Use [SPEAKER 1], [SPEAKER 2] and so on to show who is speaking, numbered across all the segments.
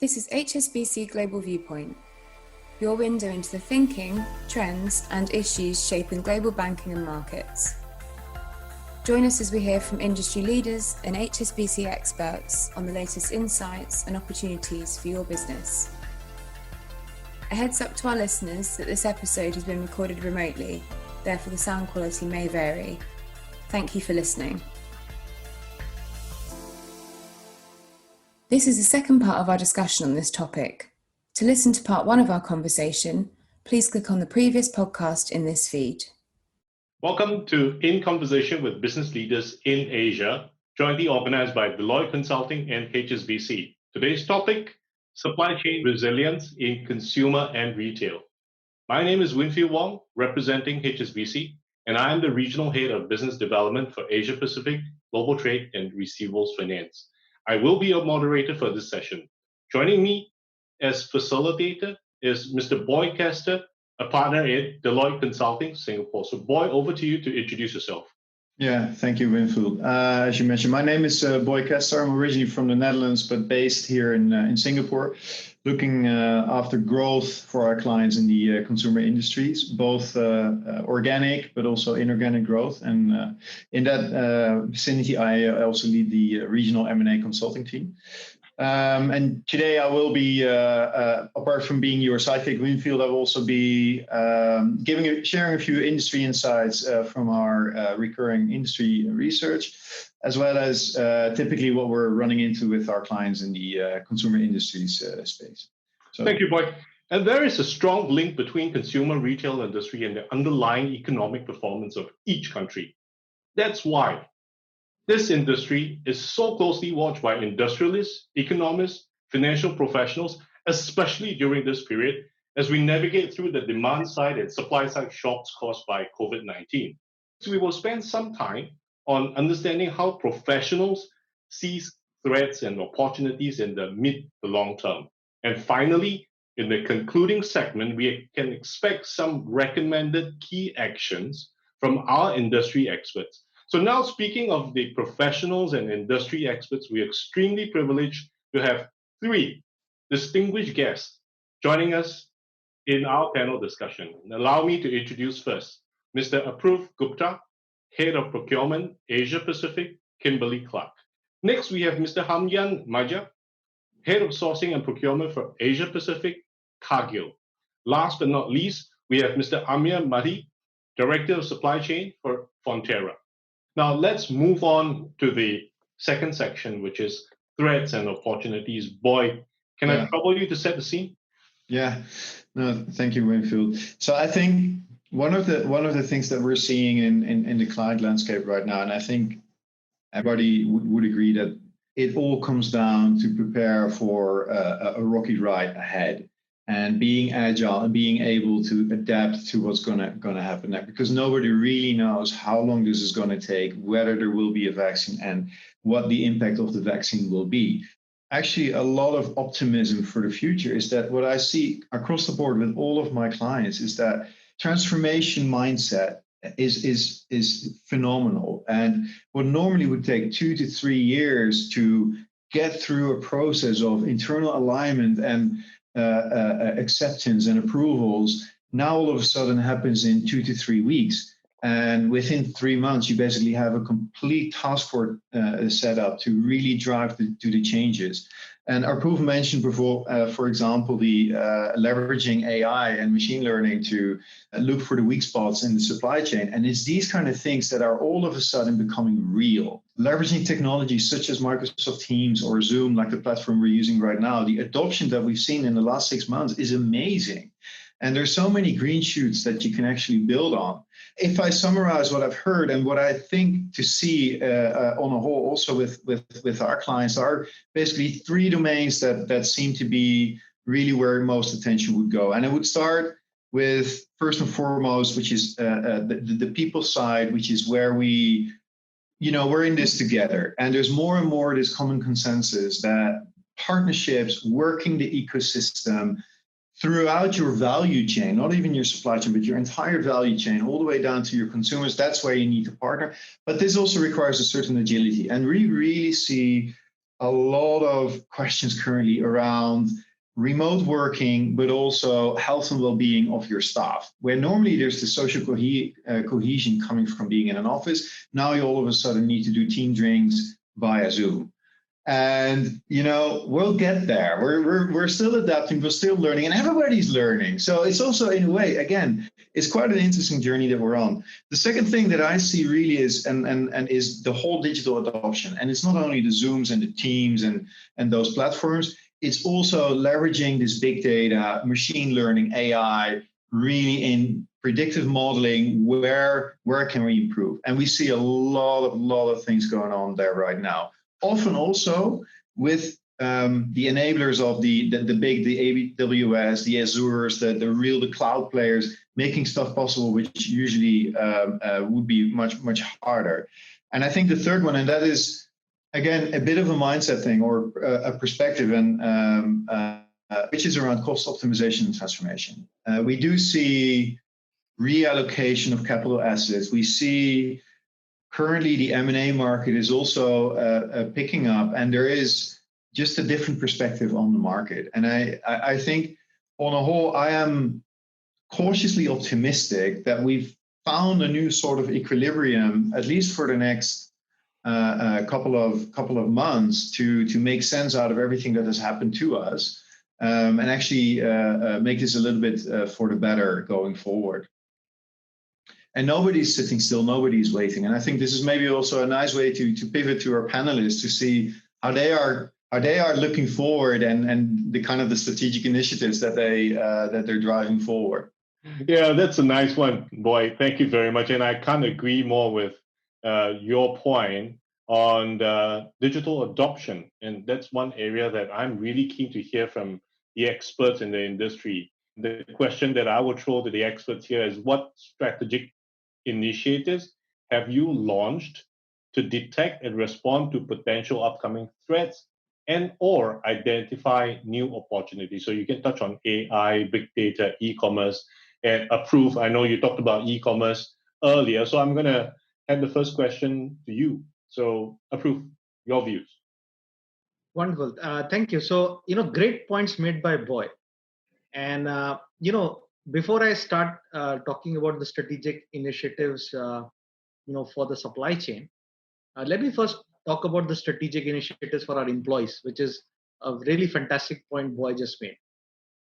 [SPEAKER 1] This is HSBC Global Viewpoint, your window into the thinking, trends and issues shaping global banking and markets. Join us as we hear from industry leaders and HSBC experts on the latest insights and opportunities for your business. A heads up to our listeners that this episode has been recorded remotely, therefore the sound quality may vary. Thank you for listening. This is the second part of our discussion on this topic. To listen to part one of our conversation, please click on the previous podcast in this feed.
[SPEAKER 2] Welcome to In Conversation with Business Leaders in Asia, jointly organized by Deloitte Consulting and HSBC. Today's topic, supply chain resilience in consumer and retail. My name is Winfield Wong, representing HSBC, and I am the Regional Head of Business Development for Asia Pacific, Global Trade and Receivables Finance. I will be your moderator for this session. Joining me as facilitator is Mr. Boy Kester, a partner at Deloitte Consulting, Singapore. So Boy, over to you to introduce yourself.
[SPEAKER 3] Yeah, thank you, Winfield. As you mentioned, my name is Boy Kester. I'm originally from the Netherlands, but based here in Singapore, looking after growth for our clients in the consumer industries, both organic but also inorganic growth. And in that vicinity, I also lead the regional M&A consulting team. And today I will be, apart from being your sidekick, Winfield, I will also be sharing a few industry insights from our recurring industry research, as well as typically what we're running into with our clients in the consumer industries space. So,
[SPEAKER 2] thank you, Boy. And there is a strong link between consumer retail industry and the underlying economic performance of each country. That's why this industry is so closely watched by industrialists, economists, financial professionals, especially during this period, as we navigate through the demand side and supply side shocks caused by COVID-19. So we will spend some time on understanding how professionals see threats and opportunities in the mid to long term. And finally, in the concluding segment, we can expect some recommended key actions from our industry experts. So now, speaking of the professionals and industry experts, we are extremely privileged to have three distinguished guests joining us in our panel discussion. And allow me to introduce first Mr. Apurv Gupta, Head of Procurement, Asia Pacific, Kimberly-Clark. Next, we have Mr. Hamyan Maja, Head of Sourcing and Procurement for Asia Pacific, Cargill. Last but not least, we have Mr. Amir Mahdi, Director of Supply Chain for Fonterra. Now, let's move on to the second section, which is threats and opportunities. Boy, can I trouble you to set the scene?
[SPEAKER 3] Yeah, no, thank you, Winfield. So I think one of the things that we're seeing in the client landscape right now, and I think everybody would agree that it all comes down to prepare for a rocky ride ahead, and being agile and being able to adapt to what's going to happen next, because nobody really knows how long this is going to take, whether there will be a vaccine, and what the impact of the vaccine will be. Actually, a lot of optimism for the future is that what I see across the board with all of my clients is that transformation mindset is phenomenal. And what normally would take 2 to 3 years to get through a process of internal alignment and acceptance and approvals, now all of a sudden happens in 2 to 3 weeks. And within 3 months, you basically have a complete task force set up to really drive to the changes. And Apurv mentioned before, for example, the leveraging AI and machine learning to look for the weak spots in the supply chain. And it's these kind of things that are all of a sudden becoming real. Leveraging technologies such as Microsoft Teams or Zoom, like the platform we're using right now, the adoption that we've seen in the last 6 months is amazing. And there's so many green shoots that you can actually build on. If I summarize what I've heard and what I think to see on a whole also with our clients are basically 3 domains that seem to be really where most attention would go. And I would start with, first and foremost, which is the people side, which is where we're in this together. And there's more and more this common consensus that partnerships, working the ecosystem, throughout your value chain, not even your supply chain, but your entire value chain, all the way down to your consumers. That's where you need to partner. But this also requires a certain agility. And we really see a lot of questions currently around remote working, but also health and well-being of your staff, where normally there's the social cohesion coming from being in an office. Now you all of a sudden need to do team drinks via Zoom. And we'll get there. We're still adapting, we're still learning, and everybody's learning. So it's also, in a way, again, it's quite an interesting journey that we're on. The second thing that I see really is is the whole digital adoption. And it's not only the Zooms and the Teams and those platforms, it's also leveraging this big data, machine learning, AI, really in predictive modeling. Where can we improve? And we see a lot of things going on there right now. Often also with the enablers of the big, the AWS, the Azures, the cloud players, making stuff possible, which usually would be much harder. And I think the third one, and that is, again, a bit of a mindset thing or a perspective, and which is around cost optimization and transformation. We do see reallocation of capital assets. We see currently the M&A market is also picking up, and there is just a different perspective on the market. And I think on a whole, I am cautiously optimistic that we've found a new sort of equilibrium, at least for the next couple of months, to make sense out of everything that has happened to us, and actually make this a little bit for the better going forward. And nobody's sitting still, nobody's waiting. And I think this is maybe also a nice way to pivot to our panelists to see how they are looking forward and the kind of the strategic initiatives that they're driving forward.
[SPEAKER 2] Yeah, that's a nice one, Boy. Thank you very much. And I can't agree more with your point on digital adoption. And that's one area that I'm really keen to hear from the experts in the industry. The question that I would throw to the experts here is, what strategic initiatives have you launched to detect and respond to potential upcoming threats and or identify new opportunities? So you can touch on AI, big data, e-commerce, and Approve. I know you talked about e-commerce earlier, so I'm going to hand the first question to you. So Approve, your views.
[SPEAKER 4] Wonderful. Thank you. So, great points made by Boy. And, before I start talking about the strategic initiatives, for the supply chain, let me first talk about the strategic initiatives for our employees, which is a really fantastic point Boy just made.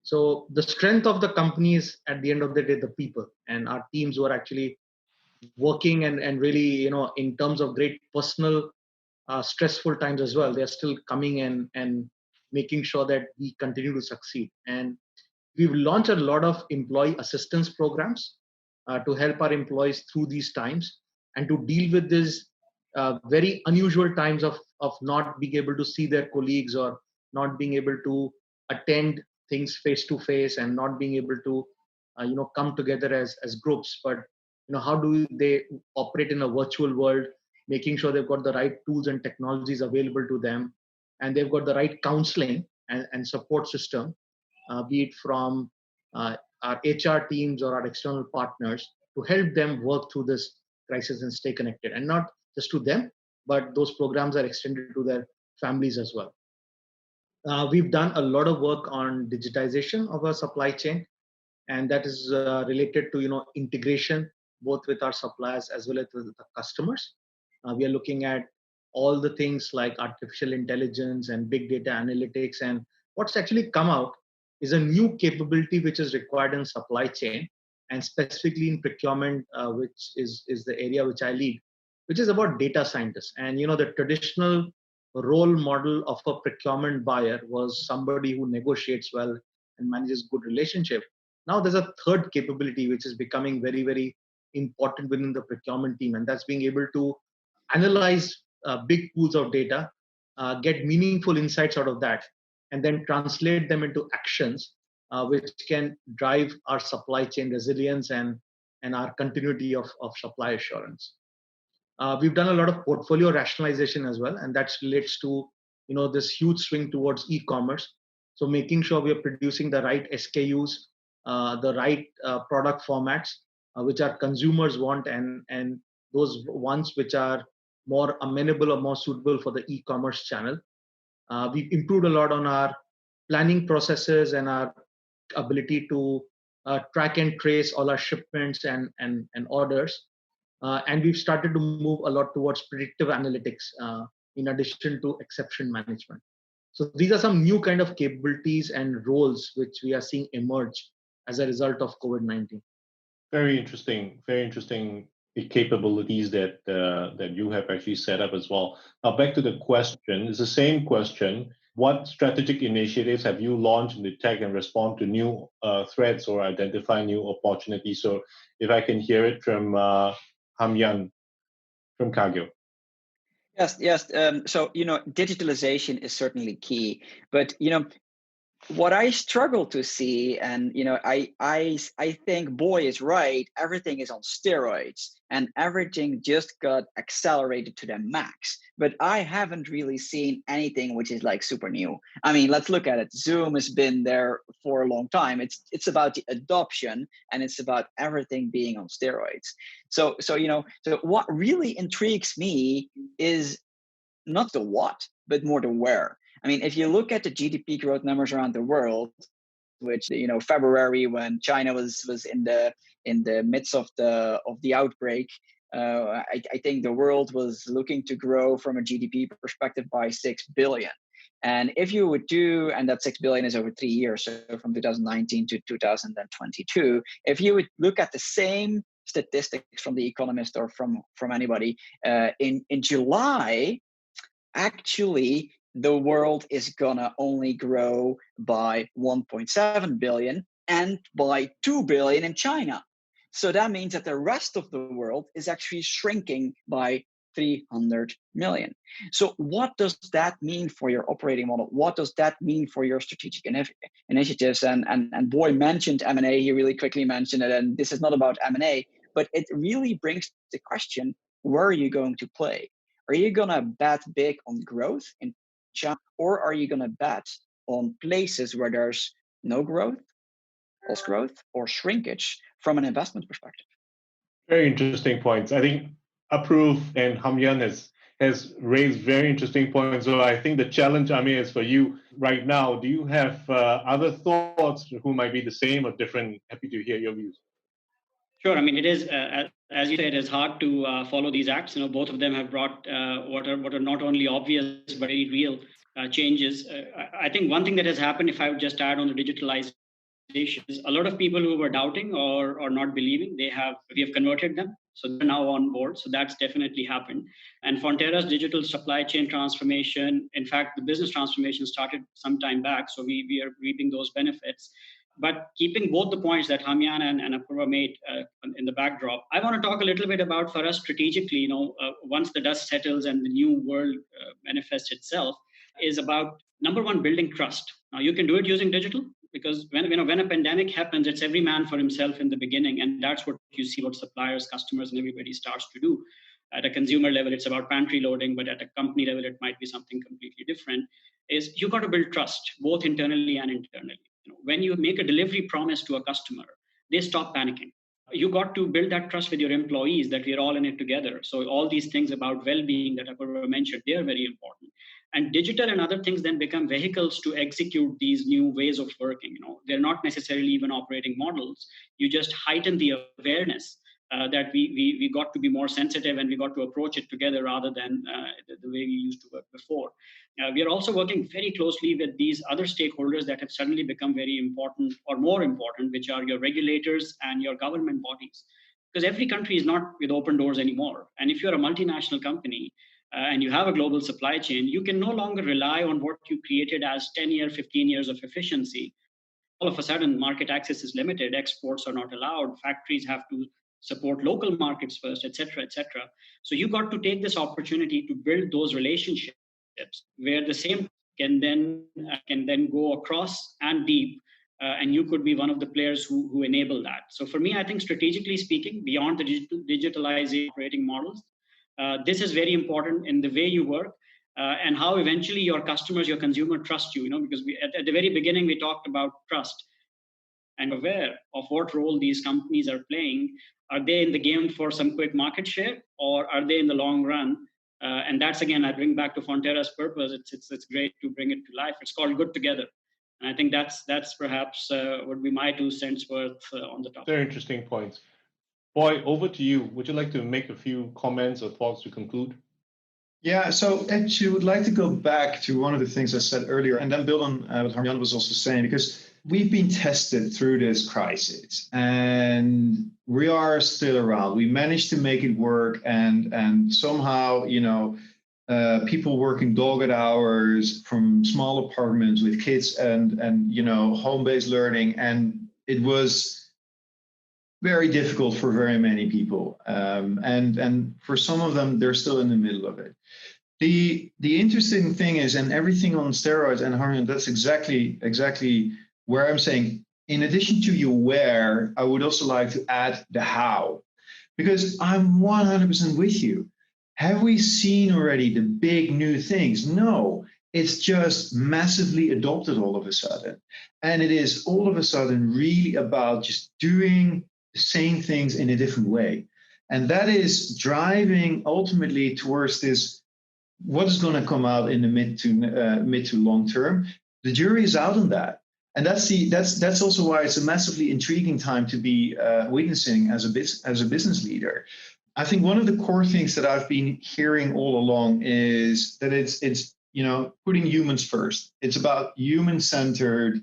[SPEAKER 4] So the strength of the company is, at the end of the day, the people and our teams who are actually working and really, in terms of great personal stressful times as well, they're still coming in and making sure that we continue to succeed. And we've launched a lot of employee assistance programs to help our employees through these times and to deal with these very unusual times of not being able to see their colleagues or not being able to attend things face to face and not being able to come together as groups. But how do they operate in a virtual world, making sure they've got the right tools and technologies available to them, and they've got the right counseling and support system, be it from our HR teams or our external partners, to help them work through this crisis and stay connected. And not just to them, but those programs are extended to their families as well. We've done a lot of work on digitization of our supply chain, and that is related to integration both with our suppliers as well as with the customers. We are looking at all the things like artificial intelligence and big data analytics, and what's actually come out is a new capability which is required in supply chain and specifically in procurement, which is the area which I lead, which is about data scientists. And the traditional role model of a procurement buyer was somebody who negotiates well and manages good relationship. Now there's a third capability which is becoming very, very important within the procurement team, and that's being able to analyze big pools of data, get meaningful insights out of that, and then translate them into actions which can drive our supply chain resilience and our continuity of supply assurance. We've done a lot of portfolio rationalization as well, and that relates to this huge swing towards e-commerce. So making sure we are producing the right SKUs, the right product formats, which our consumers want, and those ones which are more amenable or more suitable for the e-commerce channel. We've improved a lot on our planning processes and our ability to track and trace all our shipments and orders. And we've started to move a lot towards predictive analytics in addition to exception management. So these are some new kind of capabilities and roles which we are seeing emerge as a result of COVID-19.
[SPEAKER 2] Very interesting. Very interesting capabilities that that you have actually set up as well. Now back to the question. It's the same question. What strategic initiatives have you launched in detect and respond to new threats or identify new opportunities? So if I can hear it from Hamyan from Cargill.
[SPEAKER 5] Yes. So, digitalization is certainly key, but, what I struggle to see, and I think Boy is right. Everything is on steroids, and everything just got accelerated to the max. But I haven't really seen anything which is like super new. I mean, let's look at it. Zoom has been there for a long time. It's about the adoption, and it's about everything being on steroids. So what really intrigues me is not the what, but more the where. I mean, if you look at the GDP growth numbers around the world, which February when China was in the midst of the outbreak, I think the world was looking to grow from a GDP perspective by 6 billion. And if you would do, and that 6 billion is over 3 years, so from 2019 to 2022, if you would look at the same statistics from The Economist or from anybody, in July, actually, the world is gonna only grow by 1.7 billion and by 2 billion in China. So that means that the rest of the world is actually shrinking by 300 million. So what does that mean for your operating model? What does that mean for your strategic initiatives? And Boy mentioned M&A, he really quickly mentioned it, and this is not about M&A, but it really brings the question, where are you going to play? Are you gonna bet big on growth in China, or are you gonna bet on places where there's no growth, false growth, or shrinkage from an investment perspective?
[SPEAKER 2] Very interesting points. I think Approve and Hamyan has raised very interesting points. So I think the challenge, Amir, is for you right now. Do you have other thoughts who might be the same or different? Happy to hear your views.
[SPEAKER 6] Sure. I mean, it is, as you said, it's hard to follow these acts. Both of them have brought what are not only obvious but very real changes. I think one thing that has happened, if I would just add on the digitalization, is a lot of people who were doubting or not believing, we have converted them. So they're now on board. So that's definitely happened. And Fonterra's digital supply chain transformation, in fact, the business transformation started some time back. So we are reaping those benefits. But keeping both the points that Hamyan and Apurva made in the backdrop, I want to talk a little bit about, for us strategically, once the dust settles and the new world manifests itself, is about, number one, building trust. Now, you can do it using digital, because when a pandemic happens, it's every man for himself in the beginning. And that's what you see what suppliers, customers, and everybody starts to do. At a consumer level, it's about pantry loading, but at a company level, it might be something completely different. Is you've got to build trust, both internally and internally. When you make a delivery promise to a customer, they stop panicking. You got to build that trust with your employees that we're all in it together. So all these things about well-being that Apurva mentioned, they are very important. And digital and other things then become vehicles to execute these new ways of working. They're not necessarily even operating models. You just heighten the awareness that we got to be more sensitive, and we got to approach it together rather than the way we used to work before. We are also working very closely with these other stakeholders that have suddenly become very important or more important, which are your regulators and your government bodies. Because every country is not with open doors anymore. And if you're a multinational company and you have a global supply chain, you can no longer rely on what you created as 10 years, 15 years of efficiency. All of a sudden, market access is limited, exports are not allowed, factories have to support local markets first, et cetera, et cetera. So you got to take this opportunity to build those relationships where the same can then go across and deep, and you could be one of the players who enable that. So for me, I think strategically speaking, beyond the digitalizing operating models, this is very important in the way you work and how eventually your customers, your consumer trust you. Because at the very beginning we talked about trust and aware of what role these companies are playing. Are they in the game for some quick market share, or are they in the long run And that's, again, I bring back to Fonterra's purpose. It's great to bring it to life. It's called Good Together. And I think that's perhaps would be my 2 cents worth on the topic.
[SPEAKER 2] Very interesting points. Boy, over to you. Would you like to make a few comments or thoughts to conclude?
[SPEAKER 3] Yeah, so actually, I would like to go back to one of the things I said earlier and then build on what Harmjan was also saying, because we've been tested through this crisis and we are still around. We managed to make it work, and somehow, people working dogged hours from small apartments with kids and home-based learning, and it was very difficult for very many people, and for some of them, they're still in the middle of it. The interesting thing is, and everything on steroids, and Harmjan, that's exactly where I'm saying, in addition to your where, I would also like to add the how, because I'm 100% with you. Have we seen already the big new things? No, it's just massively adopted all of a sudden. And it is all of a sudden really about just doing the same things in a different way. And that is driving ultimately towards this, what is going to come out in the mid to long term. The jury is out on that. And that's also why it's a massively intriguing time to be witnessing as a business leader. I think one of the core things that I've been hearing all along is that it's putting humans first. It's about human-centered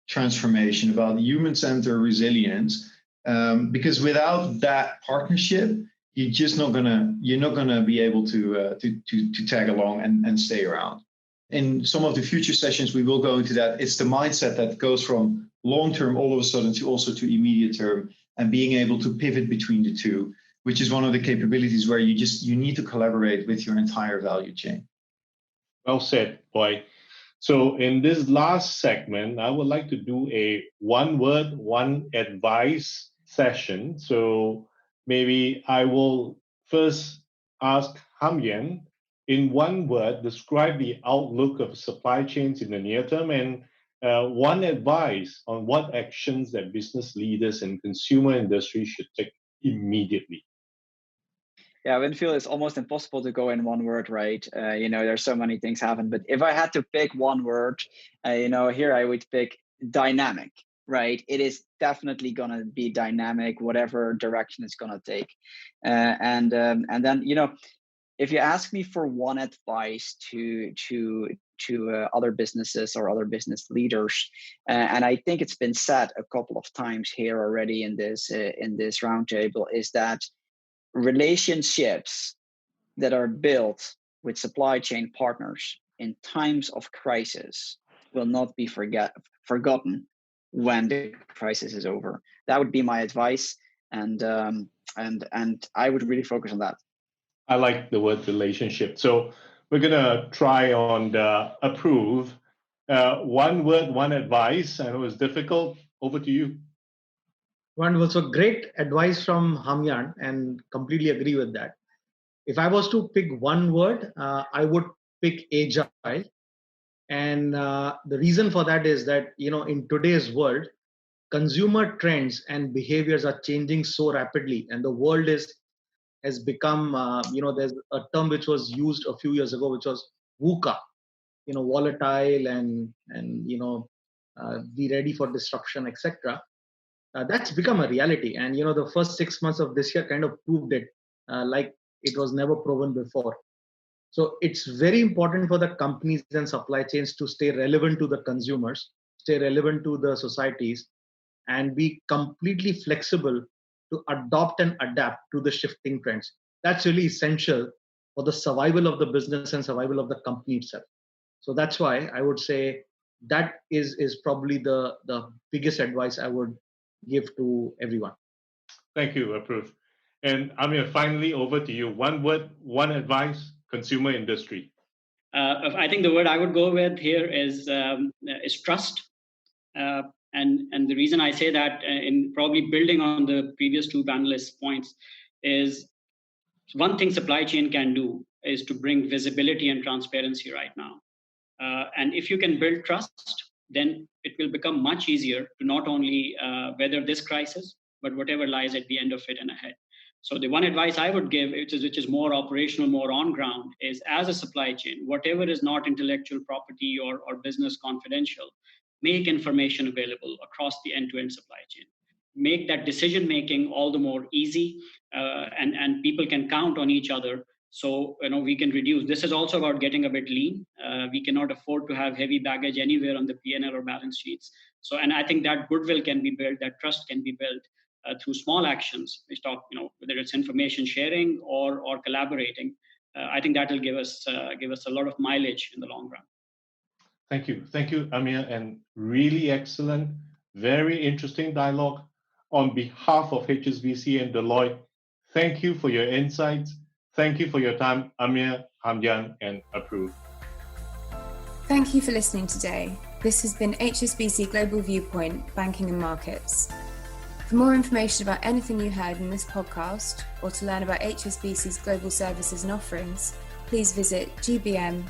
[SPEAKER 3] transformation, about human-centered resilience. Because without that partnership, you're not gonna be able to tag along and stay around. In some of the future sessions, we will go into that. It's the mindset that goes from long term all of a sudden to immediate term, and being able to pivot between the two, which is one of the capabilities where you need to collaborate with your entire value chain.
[SPEAKER 2] Well said, Boy. So in this last segment, I would like to do a one word, one advice session. So maybe I will first ask Harmjan, in one word, describe the outlook of supply chains in the near term, and one advice on what actions that business leaders and consumer industry should take immediately.
[SPEAKER 5] Yeah, Winfield, it's almost impossible to go in one word, right? There's so many things happen. But if I had to pick one word, here I would pick dynamic, right? It is definitely going to be dynamic, whatever direction it's going to take. And then, if you ask me for one advice to other businesses or other business leaders, and I think it's been said a couple of times here already in this roundtable, is that relationships that are built with supply chain partners in times of crisis will not be forgotten when the crisis is over. That would be my advice, and I would really focus on that.
[SPEAKER 2] I like the word relationship. So we're gonna try on the approve. One word, one advice. I know it's difficult. Over to you.
[SPEAKER 4] Wonderful. So great advice from Harmjan, and completely agree with that. If I was to pick one word, I would pick agile. And the reason for that is that, in today's world, consumer trends and behaviors are changing so rapidly, and the world has become, there's a term which was used a few years ago, which was VUCA, volatile and be ready for disruption, etc. That's become a reality. And, the first 6 months of this year kind of proved it, like it was never proven before. So it's very important for the companies and supply chains to stay relevant to the consumers, stay relevant to the societies, and be completely flexible to adopt and adapt to the shifting trends. That's really essential for the survival of the business and survival of the company itself. So that's why I would say that is probably the biggest advice I would give to everyone.
[SPEAKER 2] Thank you, approve. And Amir, finally over to you. One word, one advice, consumer industry.
[SPEAKER 6] I think the word I would go with here is trust. And the reason I say that, in probably building on the previous two panelists' points, is one thing supply chain can do is to bring visibility and transparency right now. And if you can build trust, then it will become much easier to not only weather this crisis, but whatever lies at the end of it and ahead. So the one advice I would give, which is more operational, more on ground, is as a supply chain, whatever is not intellectual property or business confidential, make information available across the end-to-end supply chain. Make that decision making all the more easy, and people can count on each other. So we can reduce. This is also about getting a bit lean. We cannot afford to have heavy baggage anywhere on the P&L or balance sheets. So, and I think that goodwill can be built, that trust can be built through small actions. We talk, whether it's information sharing or collaborating. I think that will give us a lot of mileage in the long run.
[SPEAKER 2] Thank you, Amir, and really excellent, very interesting dialogue. On behalf of HSBC and Deloitte, thank you for your insights. Thank you for your time, Amir, Hamdian, and Approve.
[SPEAKER 1] Thank you for listening today. This has been HSBC Global Viewpoint, Banking and Markets. For more information about anything you heard in this podcast, or to learn about HSBC's global services and offerings, please visit gbm.hsbc.com.